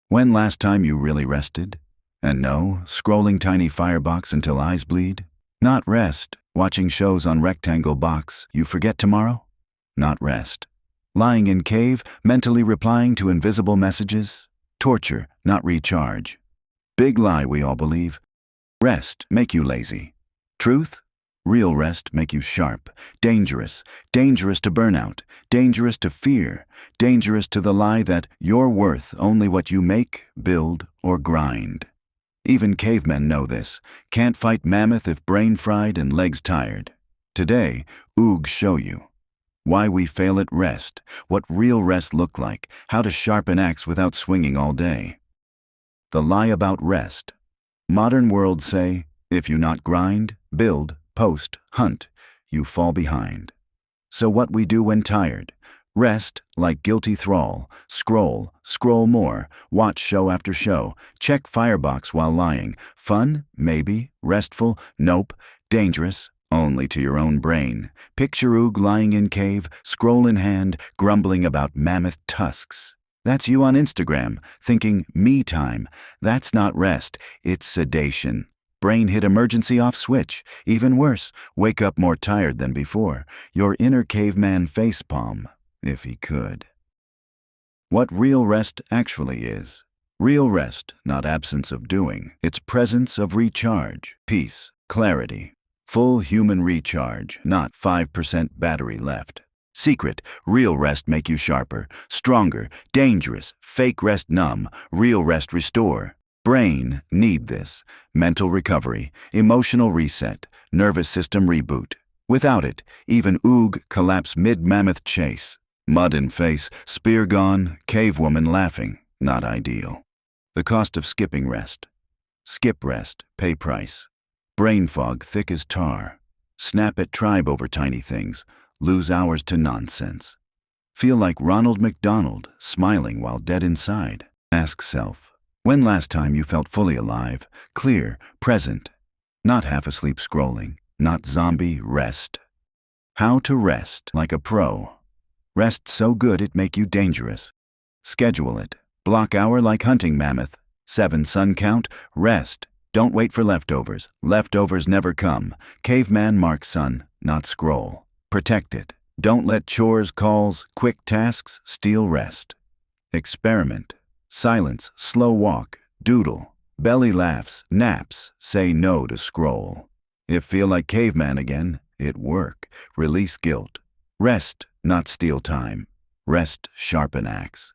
When last time you really rested? And no, scrolling tiny firebox until eyes bleed? Not rest, watching shows on rectangle box, you forget tomorrow? Not rest. Lying in cave, mentally replying to invisible messages? Torture, not recharge. Big lie we all believe. Rest make you lazy. Truth? Real rest make you sharp, dangerous to burnout, dangerous to fear, dangerous to the lie that you're worth only what you make, build, or grind. Even cavemen know this. Can't fight mammoth if brain fried and legs tired. Today, oogs show you why we fail at rest, what real rest look like, how to sharpen axe without swinging all day. The lie about rest. Modern world say, if you not grind, build, post, hunt, you fall behind. So what we do when tired? Rest like guilty thrall, scroll more, watch show after show, check firebox while lying. Fun? Maybe. Restful? Nope. Dangerous? Only to your own brain. Picture oog lying in cave, scroll in hand, grumbling about mammoth tusks. That's you on Instagram, thinking me time. That's not rest, it's sedation. Brain hit emergency off switch. Even worse, wake up more tired than before. Your inner caveman facepalm, if he could. What real rest actually is. Real rest, not absence of doing. It's presence of recharge, peace, clarity. Full human recharge, not 5% battery left. Secret, real rest make you sharper, stronger, dangerous. Fake rest numb, real rest restore. Brain need this. Mental recovery, emotional reset, nervous system reboot. Without it, even oog collapse mid-mammoth chase. Mud in face, spear gone, cave woman laughing. Not ideal. The cost of skipping rest. Skip rest, pay price. Brain fog thick as tar. Snap at tribe over tiny things. Lose hours to nonsense. Feel like Ronald McDonald, smiling while dead inside. Ask self. When last time you felt fully alive, clear, present, not half asleep scrolling, not zombie rest. How to rest like a pro. Rest so good it make you dangerous. Schedule it. Block hour like hunting mammoth. 7 sun count, rest. Don't wait for leftovers. Leftovers never come. Caveman mark sun, not scroll. Protect it. Don't let chores, calls, quick tasks steal rest. Experiment. Silence, slow walk, doodle, belly laughs, naps, say no to scroll. If feel like caveman again, it work. Release guilt. Rest, not steal time. Rest, sharpen axe.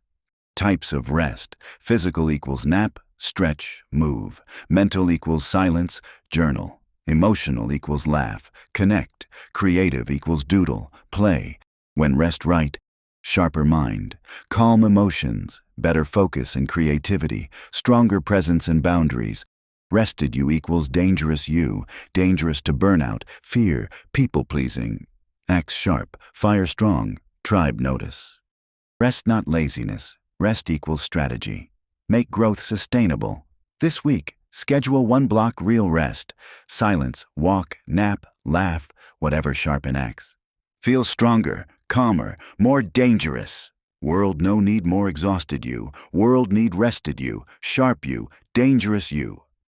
Types of rest. Physical equals nap, stretch, move. Mental equals silence, journal. Emotional equals laugh, connect. Creative equals doodle, play. When rest right, sharper mind, calm emotions, better focus and creativity, stronger presence and boundaries. Rested you equals dangerous you, dangerous to burnout, fear, people-pleasing. Axe sharp, fire strong, tribe notice. Rest not laziness, rest equals strategy. Make growth sustainable. This week, schedule 1 block real rest. Silence, walk, nap, laugh, whatever sharpen axe. Feel stronger, calmer, more dangerous. World no need more exhausted you. World need rested you, sharp you, dangerous you.